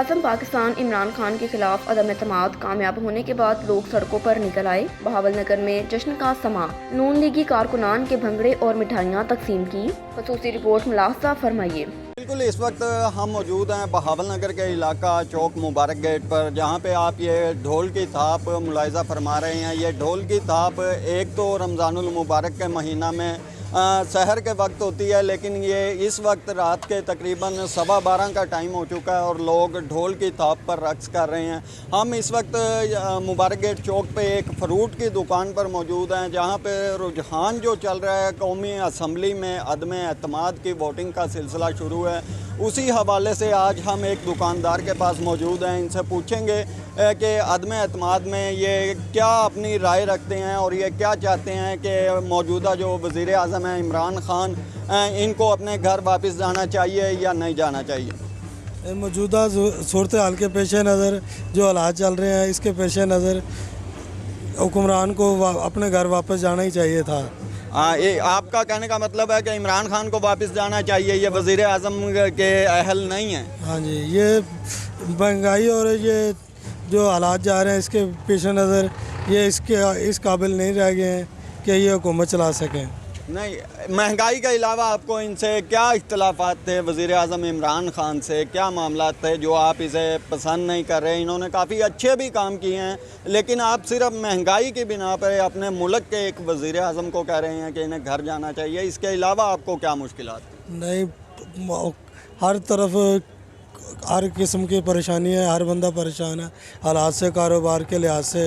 वज़ीर-ए-आज़म पाकिस्तान इमरान खान के खिलाफ अदम एतमाद कामयाब होने के बाद लोग सड़कों पर निकल आए। बहावलनगर में जश्न का समा, नून लीगी कारकुनान के भंगड़े और मिठाइयाँ तकसीम की। खसूसी रिपोर्ट मुलाहजा फरमाइए। बिल्कुल, इस वक्त हम मौजूद हैं बहावलनगर के इलाका चौक मुबारक गेट पर, जहाँ पे आप ये ढोल की थाप मुलाहिज़ा फरमा रहे हैं। ये ढोल की थाप एक तो रमज़ानुल मुबारक के महीना में सहर के वक्त होती है, लेकिन ये इस वक्त रात के तकरीबन 12:15 का टाइम हो चुका है और लोग ढोल की थाप पर रक़्स कर रहे हैं। हम इस वक्त मुबारक गेट चौक पे एक फ्रूट की दुकान पर मौजूद हैं, जहाँ पे रुझान जो चल रहा है कौमी असम्बली में अदम एतमाद की वोटिंग का सिलसिला शुरू है। उसी हवाले से आज हम एक दुकानदार के पास मौजूद हैं। इनसे पूछेंगे कि अदम एतमाद में ये क्या अपनी राय रखते हैं और ये क्या चाहते हैं कि मौजूदा जो वज़ीर-ए-आज़म हैं इमरान खान, इनको अपने घर वापस जाना चाहिए या नहीं जाना चाहिए। मौजूदा सूरत हाल के पेश नज़र जो हालात चल रहे हैं, इसके पेश नज़र हुक्मरान को अपने घर वापस जाना ही चाहिए था। ये आपका कहने का मतलब है कि इमरान खान को वापस जाना चाहिए, ये वज़ीर-ए-आज़म के अहल नहीं है। हाँ जी, ये महंगाई और ये जो हालात जा रहे हैं इसके पेश नज़र ये इस काबिल नहीं रह गए हैं कि ये हुकूमत चला सकें। नहीं, महंगाई के अलावा आपको इनसे क्या इख्तलाफात थे वज़ीर-ए-आज़म इमरान खान से? क्या मामला थे जो आप इसे पसंद नहीं कर रहे? इन्होंने काफ़ी अच्छे भी काम किए हैं, लेकिन आप सिर्फ महंगाई की बिना पर अपने मुल्क के एक वज़ीर-ए-आज़म को कह रहे हैं कि इन्हें घर जाना चाहिए। इसके अलावा आपको क्या मुश्किलात? नहीं, हर तरफ हर किस्म की परेशानी है, हर बंदा परेशान है हालात से, कारोबार के लिहाज से,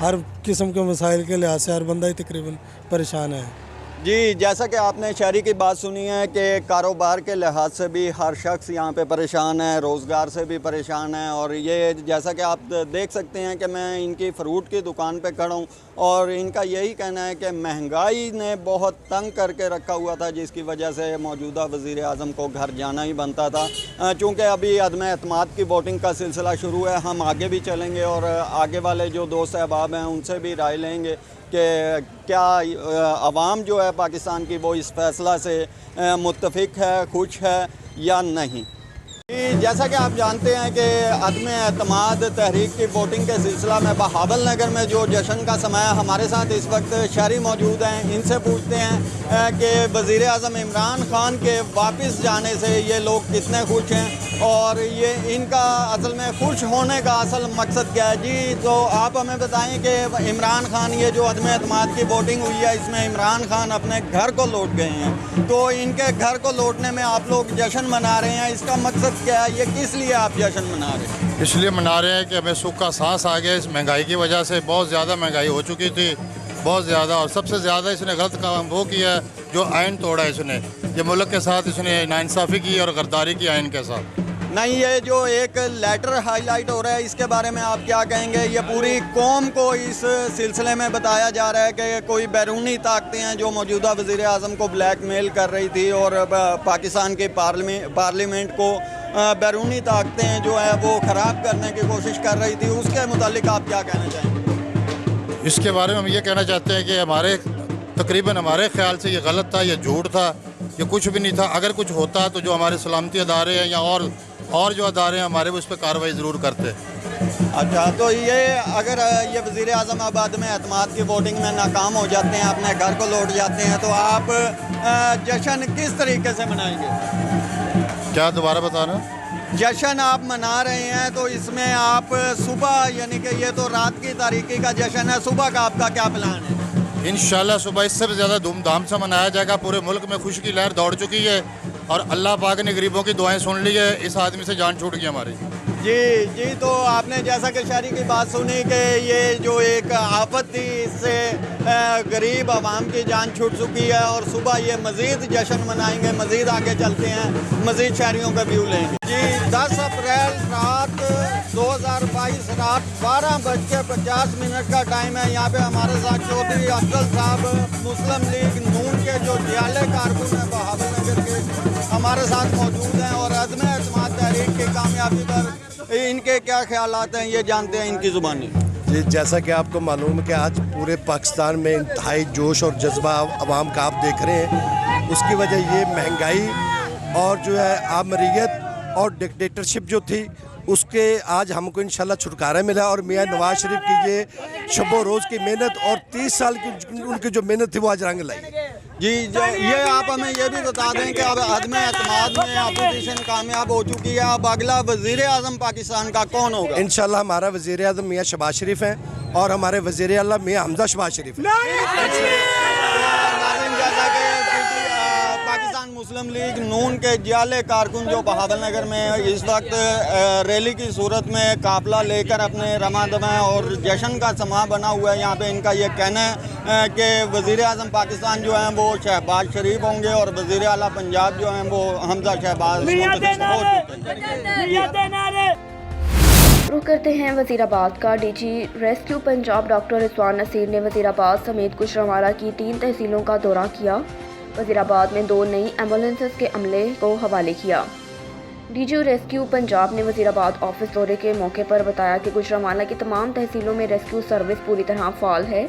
हर किस्म के मसाइल के लिहाज से हर बंदा ही तकरीबन परेशान है। जी, जैसा कि आपने शहरी की बात सुनी है कि कारोबार के लिहाज से भी हर शख्स यहाँ पे परेशान है, रोज़गार से भी परेशान है। और ये जैसा कि आप देख सकते हैं कि मैं इनकी फ्रूट की दुकान पे खड़ा हूँ और इनका यही कहना है कि महंगाई ने बहुत तंग करके रखा हुआ था, जिसकी वजह से मौजूदा वज़ीर-ए-आज़म को घर जाना ही बनता था। चूँकि अभी अदम एतमाद की वोटिंग का सिलसिला शुरू है, हम आगे भी चलेंगे और आगे वाले जो दोस्त अहबाब हैं उनसे भी राय लेंगे कि क्या अवाम जो है पाकिस्तान की वो इस फ़ैसला से मुत्तफ़िक है, खुश है या नहीं। जैसा कि आप जानते हैं कि अदम एतमाद तहरीक की वोटिंग के सिलसिला में बहावलनगर में जो जश्न का समय है, हमारे साथ इस वक्त शहरी मौजूद हैं। इनसे पूछते हैं कि वज़ीर-ए-आज़म इमरान खान के वापस जाने से ये लोग कितने खुश हैं और ये इनका असल में खुश होने का असल मकसद क्या है। जी, तो आप हमें बताएं कि इमरान खान, ये जो अदम एतमाद की वोटिंग हुई है इसमें इमरान खान अपने घर को लौट गए हैं, तो इनके घर को लौटने में आप लोग जश्न मना रहे हैं, इसका मकसद क्या है? ये किस लिए आप जश्न मना रहे हैं? इसलिए मना रहे हैं कि हमें सुख का सांस आ गया। इस महंगाई की वजह से बहुत ज़्यादा महंगाई हो चुकी थी, बहुत ज़्यादा। और सबसे ज़्यादा इसने गलत काम वो किया जो आइन तोड़ा इसने, ये मुल्क के साथ इसने नाइंसाफ़ी की और गद्दारी की आइन के साथ। नहीं, ये जो एक लेटर हाईलाइट हो रहा है इसके बारे में आप क्या कहेंगे? ये पूरी कौम को इस सिलसिले में बताया जा रहा है कि कोई बैरूनी ताकतें हैं जो मौजूदा वज़ीर-ए-आज़म को ब्लैकमेल कर रही थी और पाकिस्तान के पार्लियामेंट को बैरूनी ताकतें जो है वो ख़राब करने की कोशिश कर रही थी। उसके मुतालिक आप क्या कहना चाहेंगे? इसके बारे में हम ये कहना चाहते हैं कि तकरीबन हमारे ख्याल से ये गलत था, ये झूठ था, ये कुछ भी नहीं था। अगर कुछ होता तो जो हमारे सलामती अदारे हैं या और जो अदारे हैं हमारे, वो उस पर कार्रवाई ज़रूर करते। अच्छा, तो ये अगर ये वज़ीर-ए-आज़म अब अदम एतमाद की वोटिंग में नाकाम हो जाते हैं, अपने घर को लौट जाते हैं, तो आप जश्न किस तरीके से मनाएंगे? क्या दोबारा बताना? जश्न आप मना रहे हैं तो इसमें आप सुबह, यानी कि ये तो रात की तारीकी का जश्न है, सुबह का आपका क्या प्लान है? इंशाल्लाह सुबह इससे भी ज़्यादा धूमधाम से मनाया जाएगा। पूरे मुल्क में खुशी की लहर दौड़ चुकी है और अल्लाह पाक ने गरीबों की दुआएं सुन ली है। इस आदमी से जान छूट गई हमारी। जी, तो आपने जैसा कि शहरी की बात सुनी कि ये जो एक आफत थी, इससे गरीब आवाम की जान छूट चुकी है और सुबह ये मज़ीद जश्न मनाएंगे। मज़ीद आगे चलते हैं, मज़ीद शहरियों का व्यू लेंगे। जी, 10 अप्रैल रात 2022 रात 12:50 का टाइम है। यहाँ पे हमारे साथ चौधरी अफजल साहब, मुस्लिम लीग नून के जो जियाले कारकुन हैं बहावलनगर के, हमारे साथ मौजूद हैं और अदम एतमाद तहरीक की कामयाबी पर इनके क्या ख्यालात हैं ये जानते हैं इनकी ज़ुबानी। जी, जैसा कि आपको मालूम है कि आज पूरे पाकिस्तान में इंतहाई जोश और जज्बा अवाम का आप देख रहे हैं। उसकी वजह ये महंगाई और जो है आमरीत और डिक्टेटरशिप जो थी اس کے آج ہم کو انشاءاللہ چھٹکارا ملا اور میاں نواز شریف کی یہ شب و روز کی محنت اور 30 سال کی ان کی جو محنت تھی وہ آج رنگ لائی. جی یہ آپ ہمیں یہ بھی بتا دیں کہ اب عدم اعتماد میں اپوزیشن کامیاب ہو چکی ہے. اب اگلا وزیر اعظم پاکستان کا کون ہوگا؟ انشاءاللہ ہمارا وزیر اعظم میاں شہباز شریف ہیں اور ہمارے وزیر اعلیٰ میاں حمزہ شہباز شریف ہیں. جیسا کہ پاکستان مسلم لیگ نون کے جعلی کارکن جو بہاول نگر میں اس وقت ریلی کی صورت میں قافلہ لے کر اپنے رواں دواں اور جشن کا سماں بنا ہوا ہے، یہاں پہ ان کا یہ کہنا ہے کہ وزیر اعظم پاکستان جو ہیں وہ شہباز شریف ہوں گے اور وزیر اعلیٰ پنجاب جو ہیں وہ حمزہ شہباز منتخب ہو چکے ہیں. رخ کرتے ہیں وزیر آباد کا. D G rescue Punjab doctor Rizwan Naseer نے وزیر آباد سمیت گوجرانوالہ کی 3 تحصیلوں کا دورہ کیا. وزیر آباد میں 2 نئی ایمبولینسز کے عملے کو حوالے کیا. ڈی جی ریسکیو پنجاب نے وزیر آباد آفس دورے کے موقع پر بتایا کہ گوجرانوالہ کی تمام تحصیلوں میں ریسکیو سروس پوری طرح فعال ہے.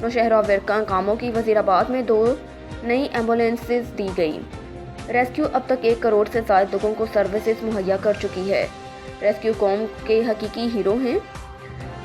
نوشہرہ ورکا کاموں کی وزیر آباد میں 2 نئی ایمبولینسز دی گئی. ریسکیو اب تک 1 کروڑ سے زائد لوگوں کو سروسز مہیا کر چکی ہے. ریسکیو قوم کے حقیقی ہیرو ہیں.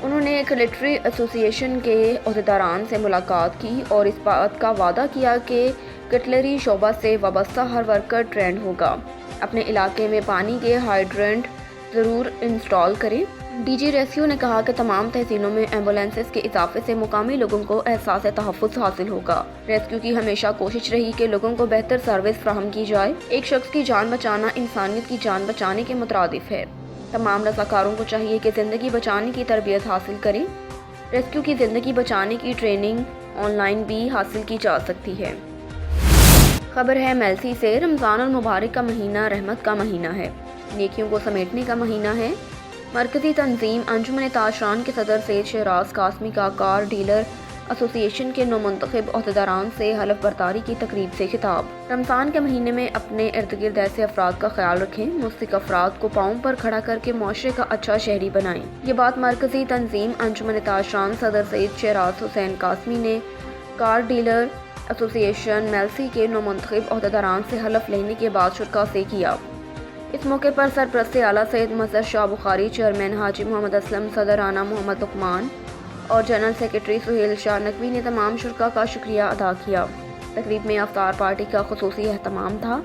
انہوں نے کلیکٹری ایسوسی ایشن کے عہدیداران سے ملاقات کی اور اس بات کا وعدہ کیا کہ کٹلری شعبہ سے وابستہ ہر ورکر ٹرینڈ ہوگا. اپنے علاقے میں پانی کے ہائیڈرنٹ ضرور انسٹال کریں. ڈی جی ریسکیو نے کہا کہ تمام تحصیلوں میں ایمبولینسز کے اضافے سے مقامی لوگوں کو احساس تحفظ حاصل ہوگا. ریسکیو کی ہمیشہ کوشش رہی کہ لوگوں کو بہتر سروس فراہم کی جائے. ایک شخص کی جان بچانا انسانیت کی جان بچانے کے مترادف ہے. تمام رضاکاروں کو چاہیے کہ زندگی بچانے کی تربیت حاصل کریں. ریسکیو کی زندگی بچانے کی ٹریننگ آن لائن بھی حاصل کی جا سکتی ہے. خبر ہے میلسی سے. رمضان المبارک کا مہینہ رحمت کا مہینہ ہے، نیکیوں کو سمیٹنے کا مہینہ ہے. مرکزی تنظیم انجمن تاشران کے صدر سید شہراز قاسمی کا کار ڈیلر ایسوسی ایشن کے نومنتخب عہدیداران سے حلف برداری کی تقریب سے خطاب. رمضان کے مہینے میں اپنے ارد گرد ایسے افراد کا خیال رکھیں، مستحق افراد کو پاؤں پر کھڑا کر کے معاشرے کا اچھا شہری بنائیں. یہ بات مرکزی تنظیم انجمن تاشران صدر سید شہراز حسین قاسمی نے کار ڈیلر ایسوسی ایشن میلسی کے نومنتخب عہدیداران سے حلف لینے کے بعد شرکا سے کیا. اس موقع پر سرپرست اعلیٰ سید مظہر شاہ بخاری، چیئرمین حاجی محمد اسلم، صدر رانا محمد لقمان اور جنرل سیکرٹری سہیل شاہ نقوی نے تمام شرکاء کا شکریہ ادا کیا. تقریب میں افطار پارٹی کا خصوصی اہتمام تھا.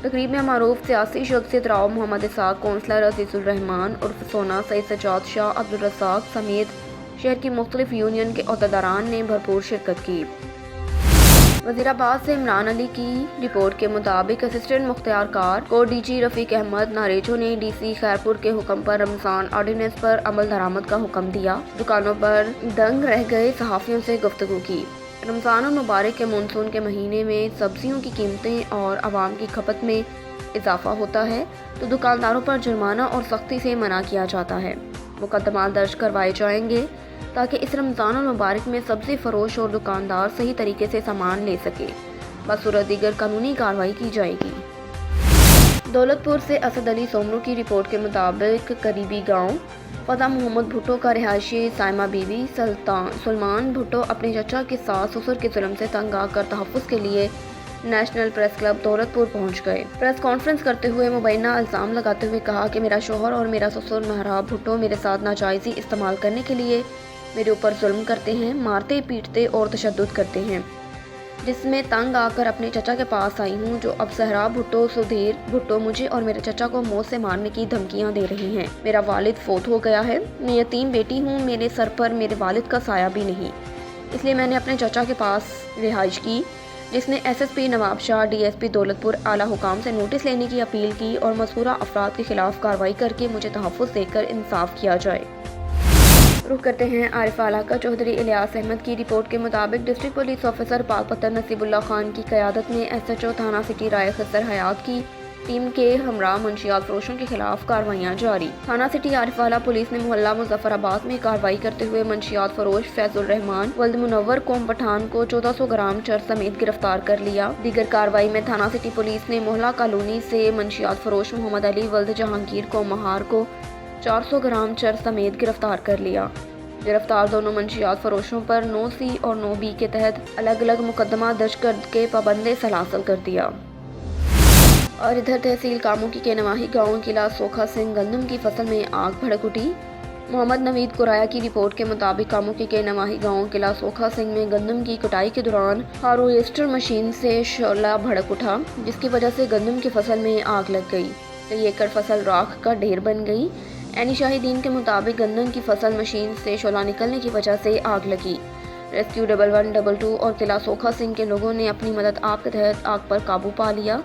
تقریب میں معروف سیاسی شخصیت راؤ محمد اسحاق، کونسلر عزیز الرحمان عرف سونا، سید سجاد شاہ، عبدالرزاق سمیت شہر کی مختلف یونین کے عہدیداران نے بھرپور شرکت کی. وزیر آباد سے عمران علی کی رپورٹ کے مطابق اسسٹنٹ مختار کار کو ڈی جی رفیق احمد ناریجو نے ڈی سی خیرپور کے حکم پر رمضان آرڈیننس پر عمل درآمد کا حکم دیا. دکانوں پر دنگ رہ گئے صحافیوں سے گفتگو کی. رمضان المبارک کے مونسون کے مہینے میں سبزیوں کی قیمتیں اور عوام کی کھپت میں اضافہ ہوتا ہے تو دکانداروں پر جرمانہ اور سختی سے منع کیا جاتا ہے. مقدمات درج کروائے جائیں گے تاکہ اس رمضان المبارک میں سبزی فروش اور دکاندار صحیح طریقے سے سامان لے سکے. بصورت دیگر قانونی کارروائی کی جائے گی. دولت پور سے اسد علی سومرو کی رپورٹ کے مطابق قریبی گاؤں فضا محمد بھٹو کا رہائشی سائمہ بی بی سلمان بھٹو اپنے چچا کے ساتھ سسر کے ظلم سے تنگ آ کر تحفظ کے لیے نیشنل پریس کلب دولت پور پہنچ گئے. پریس کانفرنس کرتے ہوئے مبینہ الزام لگاتے ہوئے کہا کہ میرا شوہر اور میرا سسر مہراب بھٹو میرے ساتھ ناجائزی استعمال کرنے کے لیے میرے اوپر ظلم کرتے ہیں، مارتے پیٹتے اور تشدد کرتے ہیں، جس میں تنگ آ کر اپنے چچا کے پاس آئی ہوں جو اب سہراب بھٹو سدھیر بھٹو مجھے اور میرے چچا کو موت سے مارنے کی دھمکیاں دے رہی ہیں. میرا والد فوت ہو گیا ہے، میں یتیم بیٹی ہوں، میرے سر پر میرے والد کا سایہ بھی نہیں، اس لیے میں نے اپنے چچا کے پاس رہائش کی، جس نے ایس ایس پی نواب شاہ، ڈی ایس پی دولت پور اعلیٰ حکام سے نوٹس لینے کی اپیل کی اور مذکورہ افراد کے خلاف کارروائی کر کے مجھے تحفظ دے کر انصاف کیا جائے. رخ کرتے ہیں عارف اعلیٰ کا. چودھری الیاس احمد کی رپورٹ کے مطابق ڈسٹرکٹ پولیس آفیسر پاک پتن نصیب اللہ خان کی قیادت میں ایس ایچ او تھانہ سٹی رائے خسر حیات کی ٹیم کے ہمراہ منشیات فروشوں کے خلاف کارروائیاں جاری. تھانہ سٹی عارف اعلیٰ پولیس نے محلہ مظفر آباد میں کارروائی کرتے ہوئے منشیات فروش فیض الرحمان ولد منور قوم پٹھان کو 1400 گرام چرس سمیت گرفتار کر لیا. دیگر کارروائی میں تھانہ سٹی پولیس نے محلہ کالونی سے منشیات فروش محمد علی ولد جہانگیر قوم مہار کو 400 گرام چرس سمیت گرفتار کر لیا. گرفتار دونوں منشیات فروشوں پر 9C اور 9B کے تحت الگ الگ مقدمہ درج کر کے پابند سلاسل کر دیا. और इधर तहसील कामोकी के नवाही गांव किला सोखा सिंह गंदम की फसल में आग भड़क उठी। मोहम्मद नवीद कुराया की रिपोर्ट के मुताबिक कामोकी के नवाही गांव किला सोखा सिंह में गंदम की कटाई के दौरान हार्वेस्टर मशीन से शोला भड़क उठा, जिसकी वजह से गंदम की फसल में आग लग गई। कई एकड़ फसल राख का ढेर बन गई। ऐनी शाहिदीन के मुताबिक गंदम की फसल मशीन से शोला निकलने की वजह से आग लगी। रेस्क्यू 1112 और किला सोखा सिंह के लोगों ने अपनी मदद आप के तहत आग पर काबू पा लिया।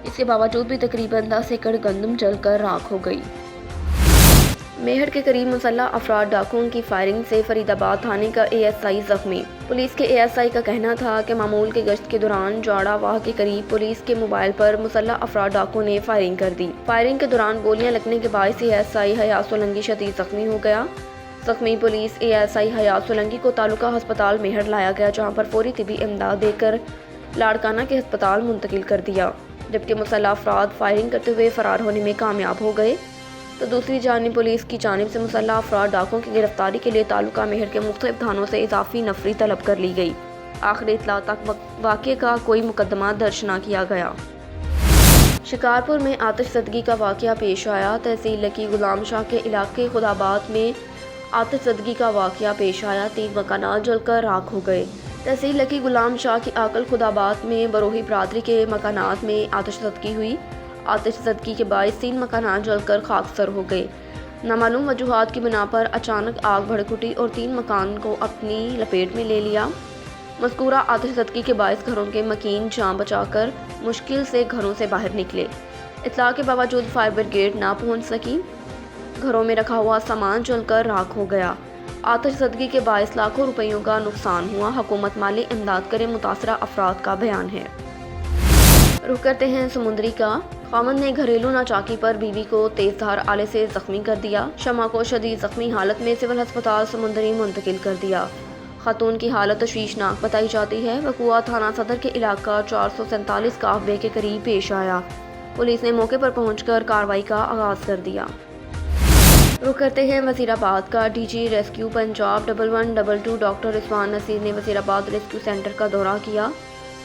इसके बावजूद भी तकरीबन 10 एकड़ गंदम जलकर राख हो गई। मेहर के करीब मुसल्लह अफराद डाकुओं की फायरिंग से फरीदाबाद थाने का एएसआई जख्मी। पुलिस के एएसआई का कहना था कि मामूल के गश्त के दौरान जाड़ावाह के करीब पुलिस के मोबाइल पर मुसल्लह अफराद डाकुओं ने फायरिंग कर दी। फायरिंग के दौरान गोलियां लगने के बायस एएसआई हयात सोलंकी शदीद जख्मी हो गया। जख्मी पुलिस एएसआई हयात सोलंकी को तालुका अस्पताल मेहर लाया गया, जहाँ पर फौरी तिबी इमदाद देकर लाड़काना के अस्पताल मुंतकिल कर दिया। जबकि मुसल्लह अफराद फायरिंग करते हुए फरार होने में कामयाब हो गए, तो दूसरी जानिब पुलिस की जानिब से मुसल्लह अफराद डाकुओं की गिरफ्तारी के लिए तालुका मेहर के मुख्तलिफ थानों से इजाफी नफरी तलब कर ली गई। आखिरी इत्तला तक वाक़े का कोई मुकदमा दर्ज न किया गया। शिकारपुर में आतिशज़दगी का वाक़या पेश आया। तहसील लकी गुलाम शाह के इलाके खुदाबाद में आतिशज़दगी का वाक़या पेश आया। 3 मकानात जलकर राख हो गए। तहसील लकी गुलाम शाह की आकल खुदाबाद में बरोही बरादरी के मकानात में आतिशज़दगी हुई। आतिशज़दगी के बायस 3 मकानात जलकर खाकसर हो गए। नामालूम वजूहात की बिना पर अचानक आग भड़क उठी और 3 मकान को अपनी लपेट में ले लिया। मज़कूरा आतिशज़दगी के बायस घरों के मकीन जान बचाकर मुश्किल से घरों से बाहर निकले। इत्तला के बावजूद फायर ब्रिगेड ना पहुंच सकी। घरों में रखा हुआ सामान जलकर राख हो गया। आतिशज़दगी के बायस लाखों रुपयों का नुकसान हुआ। हुकूमत माली इमदाद करे, मुतासरा अफराद का बयान है। रुख करते हैं समुंदरी का। खामन ने घरेलू नाचाकी पर बीवी को तेजधार आले से जख्मी कर दिया। शमा को शदीद जख्मी हालत में सिविल अस्पताल समुंदरी मुंतकिल कर दिया। खातून की हालत तशवीशनाक बताई जाती है। वकुआ थाना सदर के इलाका 447 काफबे के करीब पेश आया। पुलिस ने मौके पर पहुंचकर कार्रवाई का आगाज कर दिया। रुख करते हैं वजीराबाद का। DG rescue Punjab 1112 doctor Rizwan Naseer ने वजीराबाद रेस्क्यू सेंटर का दौरा किया।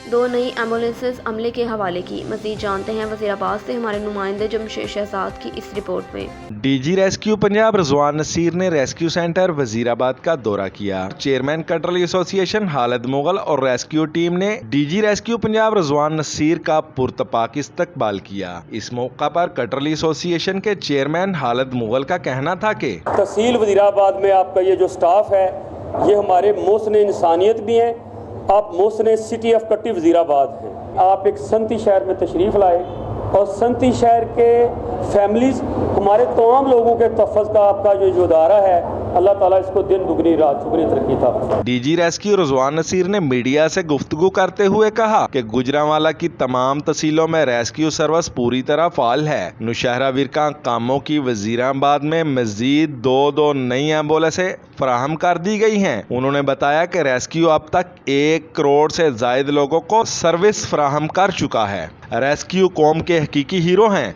2 नई एम्बुलेंसेज अमले के हवाले की। मज़ीद जानते हैं वजीराबाद से हमारे नुमाइंदे जमशेद शहजाद की इस रिपोर्ट में। डीजी रेस्क्यू पंजाब रिजवान नसीर ने रेस्क्यू सेंटर वजीराबाद का दौरा किया। Chairman cutlery association Khalid Mughal और रेस्क्यू टीम ने डीजी रेस्क्यू पंजाब रिजवान नसीर का पुरतपाक इस्तकबाल किया। इस मौका पर कटरली एसोसिएशन के चेयरमैन खालिद मुगल का कहना था कि तहसील वजीराबाद में आपका ये जो स्टाफ है, ये हमारे मोहसिन इंसानियत भी हैं। आप मोहसिन सिटी ऑफ कट्टी वजीराबाद हैं। आप एक सनती शहर में तशरीफ़ लाए और सनती शहर के फैमिलीज़ हमारे तमाम लोगों के तहफ़्फ़ुज़ का आपका जो इदारा है, अल्लाह ताला इसको दिन दुगनी रात चुगनी तरक्की था। डीजी रेस्क्यू रिजवान नसीर ने मीडिया से गुफ्तगू करते हुए कहा कि गुजरांवाला की तमाम तहसीलों में रेस्क्यू सर्विस पूरी तरह फाल है। नौशहरा विरका कामों की वजीराबाद में मजीद 2 नई एम्बुलेंसें फराहम कर दी गई हैं। उन्होंने बताया कि रेस्क्यू अब तक 1 करोड़ से जायद लोगों को सर्विस फराहम कर चुका है। रेस्क्यू कौम के हकीकी हीरो हैं।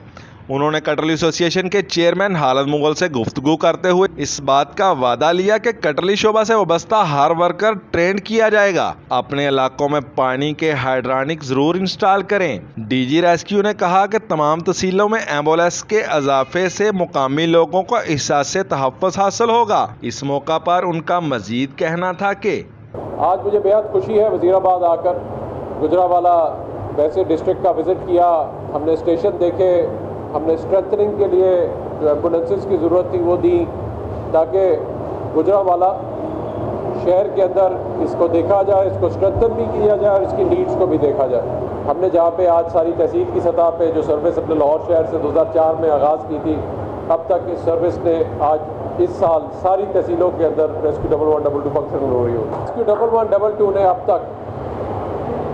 उन्होंने कटरली एसोसिएशन के चेयरमैन खालिद मुगल से गुफ्तगू करते हुए इस बात का वादा लिया कि कटरली शोबा से वाबस्ता हर वर्कर ट्रेंड किया जाएगा। अपने इलाकों में पानी के हाइड्रानिक जरूर इंस्टॉल करें। डीजी रेस्क्यू ने कहा कि तमाम तहसीलों में एम्बुलेंस के इजाफे से मुकामी लोगों को एहसास तहफ़्फ़ुज़ हासिल होगा। इस मौका पर उनका मजीद कहना था कि आज मुझे बेहद खुशी है वजीराबाद आकर। गुजरांवाला वैसे डिस्ट्रिक्ट का विज़िट किया, हमने स्टेशन देखे, हमने स्ट्रेंथनिंग के लिए जो एम्बुलेंसेस की ज़रूरत थी वो दी, ताकि गुजरांवाला शहर के अंदर इसको देखा जाए, इसको स्ट्रेंथन भी किया जाए और इसकी नीड्स को भी देखा जाए। हमने जहाँ पे आज सारी तहसील की सतह पे जो सर्विस अपने लाहौर शहर से 2004 में आगाज़ की थी, अब तक इस सर्विस ने आज इस साल सारी तहसीलों के अंदर रेस्क्यू 1112 फंक्शन हो रही हो। रेस्क्यू 1112 ने अब तक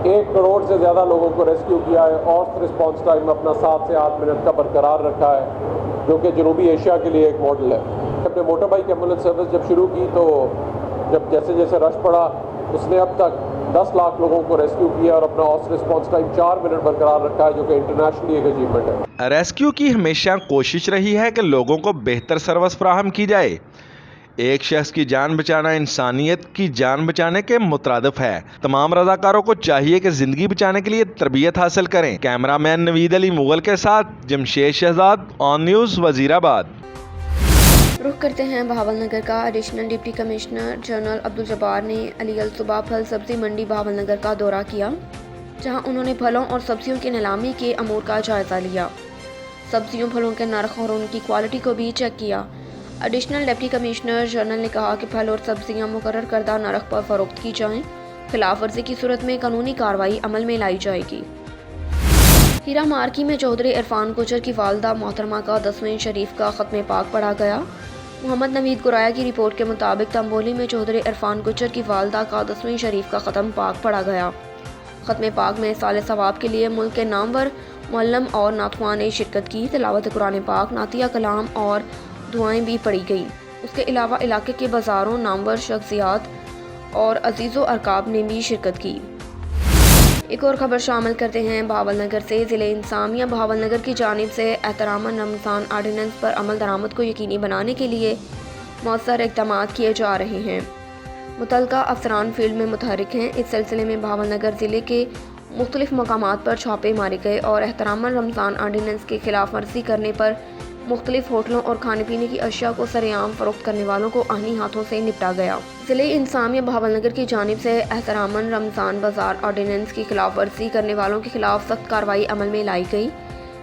1 करोड़ से ज़्यादा लोगों को रेस्क्यू किया है और रिस्पॉन्स टाइम अपना 7 से 8 मिनट का बरकरार रखा है, जो कि जनूबी एशिया के लिए एक मॉडल है। हमने मोटर बाइक एम्बुलेंस सर्विस जब शुरू की तो जब जैसे जैसे रश पड़ा, उसने अब तक 10 लाख लोगों को रेस्क्यू किया और अपना औसत रिस्पॉन्स टाइम 4 मिनट बरकरार रखा है, जो कि इंटरनेशनली एक अचीवमेंट है। रेस्क्यू की हमेशा कोशिश रही है कि लोगों को बेहतर सर्विस फराहम की जाए। एक शख्स की जान बचाना इंसानियत की जान बचाने के मुतरादिफ है। तमाम रज़ाकारों को चाहिए कि ज़िंदगी बचाने के लिए तरबियत हासिल करें। कैमरामैन नवीद अली मुगल के साथ जमशेद शहजाद, ऑन न्यूज़, वज़ीराबाद। रुख करते हैं बहावलनगर का। Additional deputy commissioner general Abdul Jabbar ने अली अल सुबह फल सब्जी मंडी बहावलनगर का दौरा किया, जहां उन्होंने फलों और सब्जियों की नीलामी के अमूर का जायज़ा लिया। सब्जियों फलों के नर्ख और उनकी क्वालिटी को भी चेक किया। एडिशनल डिप्टी कमिश्नर जनरल ने कहा कि फल और सब्जियां मुकर्रर करदा नर्ख पर फ़रोख्त की जाएं। खिलाफ वर्जी की सूरत में कानूनी कार्रवाई अमल में लाई जाएगी। हीरा मार्की में चौधरी इरफान गुजर की वालदा मोहतरमा का 10वें शरीफ का ख़त्म पाक पढ़ा गया। मोहम्मद नवीद गुराया की रिपोर्ट के मुताबिक तंबोली में चौधरी इरफान गुजर की वालदा का 10वें शरीफ का ख़त्म पाक पढ़ा गया। ख़त्म पाक में साल सवाब के लिए मुल्क के नामवर मुअल्लिम और नातख्वां ने शिरकत की। तिलावत कुरान पाक, नातिया कलाम और दुआएं भी पढ़ी गई। उसके अलावा इलाके के बाज़ारों, नामवर शख्सियात और अजीज़ो अरकाब ने भी शिरकत की। एक और खबर शामिल करते हैं बहावलनगर से। ज़िले इंसामिया बहावलनगर की जानिब से एहतरामन रमज़ान आर्डिनेंस पर अमल दरामद को यकीनी बनाने के लिए मौसर इक़दाम किए जा रहे हैं। मुतल्लिका अफसरान फील्ड में मुतहरिक हैं। इस सिलसिले में बहावलनगर ज़िले के मुख्तलिफ मकामात पर छापे मारे गए और एहतरामन रमज़ान आर्डिनेंस की खिलाफ वर्जी करने पर मुख्तलिफ होटलों और खाने पीने की अशिया को सरेआम फ़रोख्त करने वालों को आहनी हाथों से निपटा गया। ज़िले इंसामिया बहावलनगर की जानिब से एहतरामन रमज़ान बाज़ार ऑर्डिनेंस की खिलाफ वर्जी करने वालों के खिलाफ सख्त कार्रवाई अमल में लाई गई।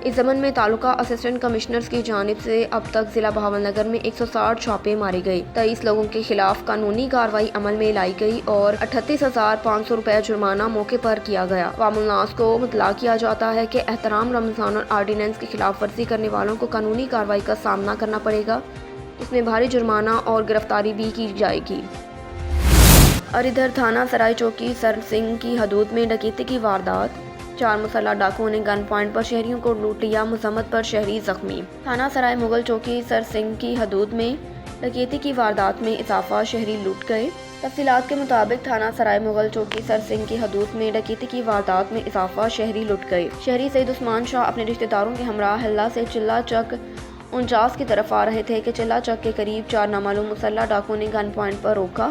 इस ज़मन में तालुका असिस्टेंट कमिश्नर्स की जानिब से अब तक ज़िला बहावलनगर में 160 छापे मारे गए। 23 लोगों के खिलाफ कानूनी कार्रवाई अमल में लाई गई और 38,500 रुपये जुर्माना मौके पर किया गया। वामुन्नास को मुतला किया जाता है कि एहतराम रमज़ान और आर्डिनेंस की खिलाफ वर्जी करने वालों को कानूनी कार्रवाई का सामना करना पड़ेगा। इसमें भारी जुर्माना और गिरफ्तारी भी की जाएगी। और इधर थाना सराय चौकी सर सिंह की हदूद में डकैती की वारदात। 4 मुसल्लह डाकुओं ने गन पॉइंट पर शहरियों को लूट लिया। मुजम्मत पर शहरी जख्मी। थाना सराय मुगल चौकी सर सिंह की हदूद में डकैती की वारदात में इजाफा, शहरी लूट गए। तफसीलात के मुताबिक थाना सराय मुगल चौकी सर सिंह की हदूद में डकैती की वारदात में इजाफा, शहरी लूट गए। शहरी सईद उस्मान शाह अपने रिश्तेदारों के हमरा हिल्ला से चिल्ला चक 49 की तरफ आ रहे थे कि चिल्ला चक के करीब 4 नामालूम मुसल्लह डाकुओं ने गन पॉइंट पर रोका।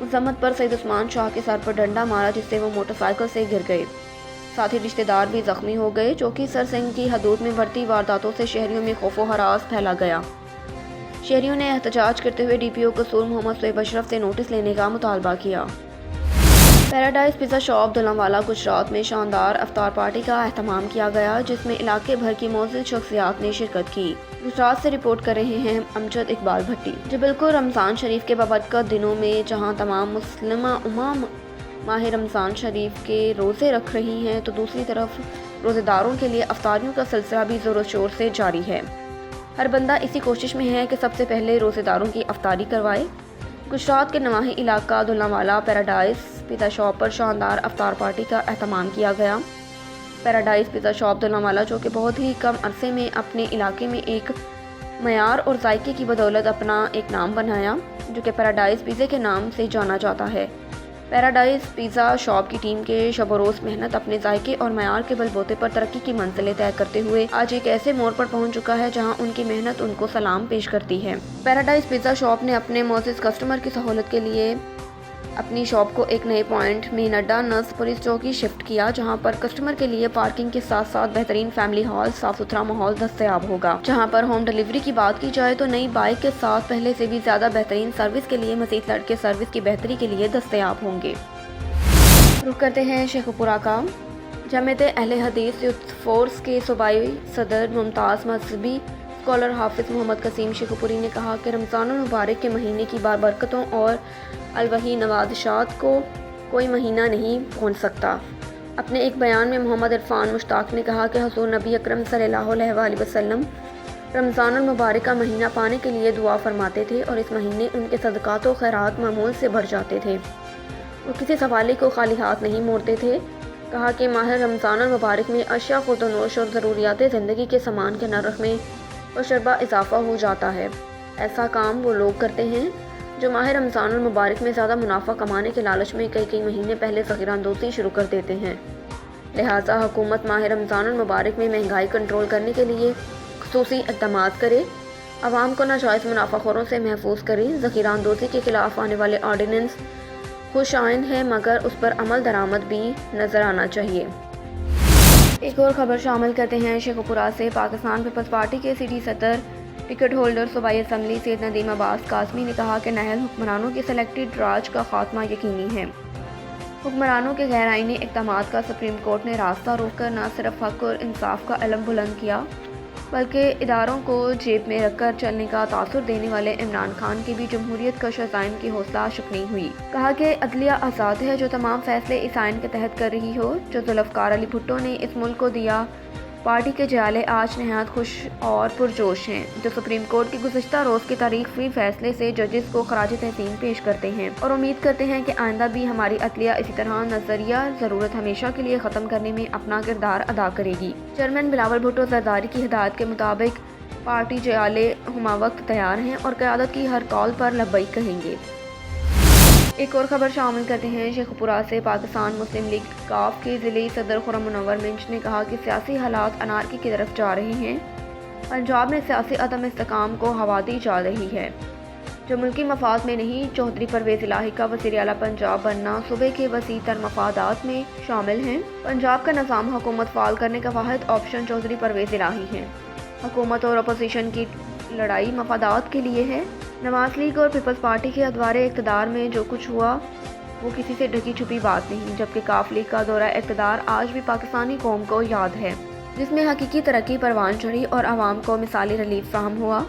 मुजम्मत पर सईद उस्मान शाह के सर पर डंडा मारा, जिससे वो मोटरसाइकिल से गिर गए। साथ ही रिश्तेदार भी जख्मी हो गए। चौकी सर सिंह की हदूद में बढ़ती वारदातों से शहरियों में खौफो हरास फैला गया। शहरियों ने एहतजाज करते हुए DPO कसूर मोहम्मद शोएब अशरफ से नोटिस लेने का मुतालबा किया। पैराडाइज पिज़्ज़ा शॉप दुल्हांवाला गुजरात में शानदार अफ्तार पार्टी का एहतमाम किया गया, जिसमें इलाके भर की मौजूद शख्सियात ने शिरकत की। गुजरात से रिपोर्ट कर रहे हैं अमजद इकबाल भट्टी। जो बिल्कुल रमज़ान शरीफ के बाबरकत दिनों में जहां तमाम मुस्लिमा उम्मा माह रमज़ान शरीफ के रोज़े रख रही हैं, तो दूसरी तरफ रोज़ेदारों के लिए अफ्तारियों का सिलसिला भी ज़ोर शोर से जारी है। हर बंदा इसी कोशिश में है कि सबसे पहले रोज़ेदारों की अफ्तारी करवाए। गुजरात के नवाही इलाका दुल्हांवाला पैराडाइज पिज़्ज़ा शॉप पर शानदार अफ्तार पार्टी का एहतमाम किया गया। पैराडाइज पिज़्ज़ा शॉप दुल्हांवाला, जो कि बहुत ही कम अरसे में अपने इलाके में एक मयार और जायके की बदौलत अपना एक नाम बनाया, जो कि पैराडाइज पिज़्ज़े के नाम से जाना जाता है। पैराडाइज पिज़्ज़ा शॉप की टीम के शब रोज़ मेहनत अपने जायके और मयार के बलबूते पर तरक्की की मंजिलें तय करते हुए आज एक ऐसे मोड़ पर पहुंच चुका है जहां उनकी मेहनत उनको सलाम पेश करती है। पैराडाइज पिज़्ज़ा शॉप ने अपने मोअज़्ज़िज़ कस्टमर की सहूलत के लिए अपनी शॉप को एक नए पॉइंट मीन अड्डा नस पुलिस चौकी शिफ्ट किया, जहां पर कस्टमर के लिए पार्किंग के साथ साथ बेहतरीन फैमिली हॉल, साफ सुथरा माहौल दस्तयाब होगा। जहां पर होम डिलीवरी की बात की जाए तो नई बाइक के साथ पहले से भी ज़्यादा बेहतरीन सर्विस के लिए मज़ीद लड़के सर्विस की बेहतरी के लिए दस्तयाब होंगे। रुख करते हैं शेखपुरा का। जमात अहले हदीस यूथ फोर्स के सूबाई सदर मुमताज़ मजहबी स्कॉलर हाफिज़ मोहम्मद कसीम शेखपुरी ने कहा कि रमज़ान मुबारक के महीने की बारबरकतों और अलवही नवाज़शात को कोई महीना नहीं पहुँच सकता। अपने एक बयान में मोहम्मद इरफान मुश्ताक ने कहा कि हुज़ूर नबी अकरम सल्लल्लाहु अलैहि वसल्लम रमज़ान मुबारक का महीना पाने के लिए दुआ फरमाते थे और इस महीने उनके सदक़ात व खैरात मामूल से बढ़ जाते थे। वो किसी सवाली को खाली हाथ नहीं मोड़ते थे। कहा कि माह रमज़ान मुबारक में अशिया खुर्दनोश और ज़रूरियात ज़िंदगी के सामान के नरख में बशर्बा इजाफ़ा हो जाता है। ऐसा काम वो लोग करते हैं जो माह रमज़ान मुबारक में ज़्यादा मुनाफा कमाने के लालच में कई महीने पहले ज़ख़ीरांदोज़ी शुरू कर देते हैं। लिहाजा हुकूमत माह रमज़ान मुबारक में महंगाई कंट्रोल करने के लिए ख़ुसूसी इक़दाम करे عوام کو ناجائز منافع خوروں سے محفوظ کریں. ذخیرہ اندوزی کے خلاف آنے والے آرڈیننس خوش آئند ہے مگر اس پر عمل درآمد بھی نظر آنا چاہیے. ایک اور خبر شامل کرتے ہیں شیخو پورہ سے. پاکستان پیپلز پارٹی کے سٹی صدر ٹکٹ ہولڈر صوبائی اسمبلی سید ندیم عباس قاسمی نے کہا کہ نااہل حکمرانوں کے سلیکٹڈ راج کا خاتمہ یقینی ہے. حکمرانوں کے غیر آئینی اقدامات کا سپریم کورٹ نے راستہ روک کر نہ صرف حق اور انصاف کا علم بلند کیا بلکہ اداروں کو جیب میں رکھ کر چلنے کا تاثر دینے والے عمران خان کی بھی جمہوریت کش عزائم کی حوصلہ شکنی ہوئی. کہا کہ عدلیہ آزاد ہے جو تمام فیصلے اس آئین کے تحت کر رہی ہو. جو ذوالفقار علی بھٹو نے اس ملک کو دیا پارٹی کے جالے آج نہایت خوش اور پرجوش ہیں جو سپریم کورٹ کے گزشتہ روز کے تاریخ فری فیصلے سے ججز کو خراج تحسین پیش کرتے ہیں اور امید کرتے ہیں کہ آئندہ بھی ہماری عدلیہ اسی طرح نظریہ ضرورت ہمیشہ کے لیے ختم کرنے میں اپنا کردار ادا کرے گی. چیئرمین بلاول بھٹو زرداری کی ہدایت کے مطابق پارٹی جالے ہمہ وقت تیار ہیں اور قیادت کی ہر کال پر لبیک کہیں گے. ایک اور خبر شامل کرتے ہیں شیخو پورہ سے. پاکستان مسلم لیگ کاف کے ضلعی صدر خرم منور منچ نے کہا کہ سیاسی حالات انارکی کی طرف جا رہے ہیں. پنجاب میں سیاسی عدم استحکام کو ہوا دی جا رہی ہے جو ملکی مفاد میں نہیں. چودھری پرویز الہی کا وزیر اعلیٰ پنجاب بننا صوبے کے وسیع تر مفادات میں شامل ہیں. پنجاب کا نظام حکومت فعال کرنے کا واحد آپشن چودھری پرویز الہی ہے. حکومت اور اپوزیشن کی لڑائی مفادات کے لیے ہے. نواز لیگ اور پیپلز پارٹی کے ادوار اقتدار میں جو کچھ ہوا وہ کسی سے ڈھکی چھپی بات نہیں جبکہ کاف لیگ کا دورہ اقتدار آج بھی پاکستانی قوم کو یاد ہے جس میں حقیقی ترقی پروان چڑھی اور عوام کو مثالی ریلیف فراہم ہوا.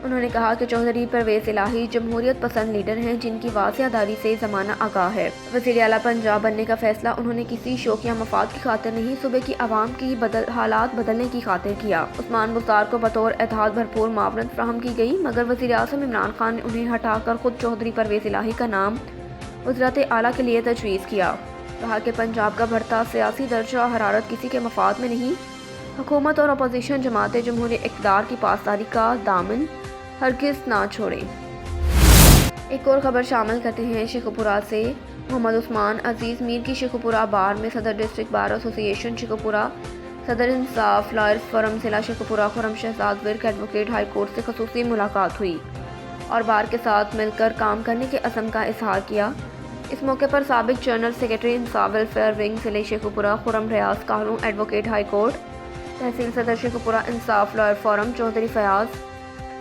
انہوں نے کہا کہ چودھری پرویز الہی جمہوریت پسند لیڈر ہیں جن کی واضح داری سے زمانہ آگاہ ہے. وزیر اعلیٰ پنجاب بننے کا فیصلہ انہوں نے کسی شوقیہ مفاد کی خاطر نہیں صوبے کی عوام کی حالات بدلنے کی خاطر کیا. عثمان بزدار کو بطور اتحاد بھرپور معاونت فراہم کی گئی مگر وزیر اعظم عمران خان نے انہیں ہٹا کر خود چودھری پرویز الہی کا نام وزارت اعلیٰ کے لیے تجویز کیا. کہا کہ پنجاب کا بڑھتا سیاسی درجہ حرارت کسی کے مفاد میں نہیں. حکومت اور اپوزیشن جماعتیں جمہوری اقتدار کی پاسداری کا دامن ہرگز نہ چھوڑیں. ایک اور خبر شامل کرتے ہیں شیخو پورہ سے. محمد عثمان عزیز میر کی شیخو پورہ بار میں صدر ڈسٹرکٹ بار ایسوسی ایشن شیخو پورہ صدر انصاف لائرز فورم ضلع Sheikhupura Khurram Shahzad Virk advocate high court سے خصوصی ملاقات ہوئی اور بار کے ساتھ مل کر کام کرنے کے عزم کا اظہار کیا. اس موقع پر سابق جنرل سیکرٹری انصاف ویلفیئر ونگ ضلع شیخو پورہ خرم ریاض کالوں ایڈوکیٹ ہائی کورٹ تحصیل صدر شیخو پورہ انصاف لائر فورم چودھری فیاض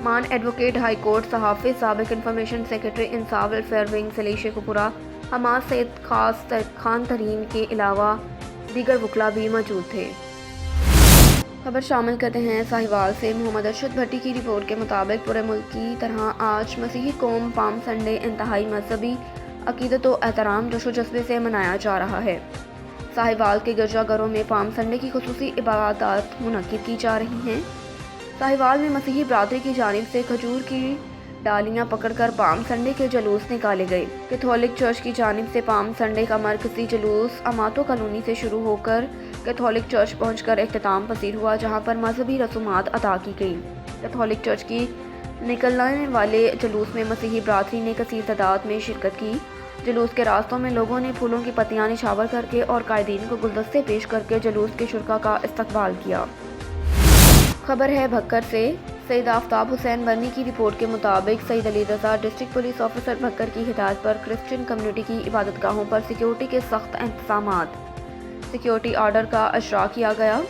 مان ایڈوکیٹ ہائی کورٹ صحافی سابق انفارمیشن سیکرٹری انصاف ویلفیئر ونگ ضلع شیخو پورہ حماد سید خان ترین کے علاوہ دیگر وکلاء بھی موجود تھے. خبر شامل کرتے ہیں ساہیوال سے. محمد ارشد بھٹی کی رپورٹ کے مطابق پورے ملک کی طرح آج مسیحی قوم پام سنڈے انتہائی مذہبی عقیدت و احترام جوش و جذبے سے منایا جا رہا ہے. ساہیوال کے گرجا گھروں میں پام سنڈے کی خصوصی عبادات منعقد کی جا رہی ہیں. ساہیوال میں مسیحی برادری کی جانب سے کھجور کی ڈالیاں پکڑ کر پام سنڈے کے جلوس نکالے گئے. کیتھولک چرچ کی جانب سے پام سنڈے کا مرکزی جلوس اماتو کالونی سے شروع ہو کر کیتھولک چرچ پہنچ کر اختتام پذیر ہوا جہاں پر مذہبی رسومات ادا کی گئی. کیتھولک چرچ کی نکلنے والے جلوس میں مسیحی برادری نے کثیر تعداد میں شرکت کی. جلوس کے راستوں میں لوگوں نے پھولوں کی پتیاں نچھاور کر کے اور قائدین کو گلدستے پیش کر کے جلوس کے شرکاء کا استقبال کیا. خبر ہے بھکر سے. سید آفتاب حسین برنی کی رپورٹ کے مطابق سید Ali Raza district police officer Bhakkar کی ہدایت پر کرسچن کمیونٹی کی عبادت گاہوں پر سیکیورٹی کے سخت انتظامات سیکیورٹی آرڈر کا اجرا کیا گیا.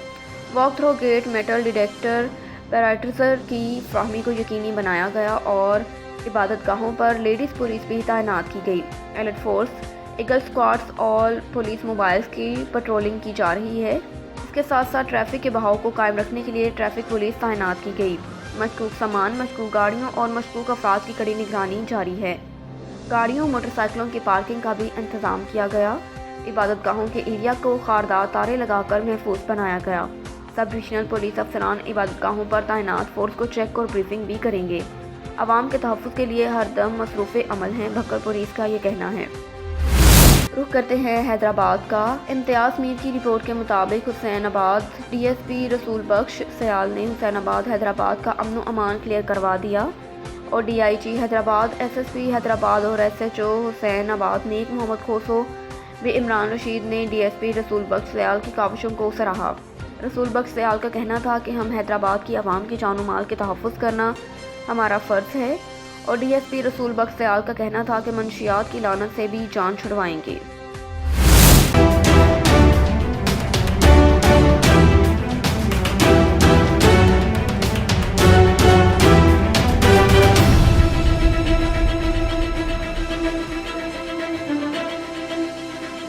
Walk through gate metal detector پیراٹیزر کی فراہمی کو یقینی بنایا گیا اور عبادت گاہوں پر لیڈیز پولیس بھی تعینات کی گئی. ایلٹ فورس ایگل اسکواڈز اور پولیس موبائلز کی پٹرولنگ کی جا رہی ہے. اس کے ساتھ ساتھ ٹریفک کے بہاؤ کو قائم رکھنے کے لیے ٹریفک پولیس تعینات کی گئی. مشکوک سامان مشکوک گاڑیوں اور مشکوک افراد کی کڑی نگرانی جاری ہے. گاڑیوں موٹر سائیکلوں کی پارکنگ کا بھی انتظام کیا گیا. عبادت گاہوں کے ایریا کو خاردار تارے لگا کر محفوظ بنایا گیا. سب ڈویژنل پولیس افسران عبادت گاہوں پر تعینات فورس کو چیک اور بریفنگ بھی کریں گے. عوام کے تحفظ کے لیے ہر دم مصروف عمل ہیں، بھکر پولیس کا یہ کہنا ہے. رخ کرتے ہیں حیدرآباد کا. امتیاز میر کی رپورٹ کے مطابق حسین آباد ڈی ایس پی رسول بخش سیال نے حسین آباد حیدرآباد کا امن و امان کلیئر کروا دیا اور D I G Hyderabad S S P Hyderabad اور ایس ایچ او حسین آباد نیک محمد کھوسو و عمران رشید نے ڈی ایس پی رسول بخش سیال کی کاوشوں کو سراہا. رسول بخش سیال کا کہنا تھا کہ ہم حیدرآباد کی عوام کی جان و مال کے تحفظ کرنا हमारा फर्ज है। और DSP रसूल बख्श दयाल का कहना था कि मंशियात की लानत से भी जान छुड़वाएंगे।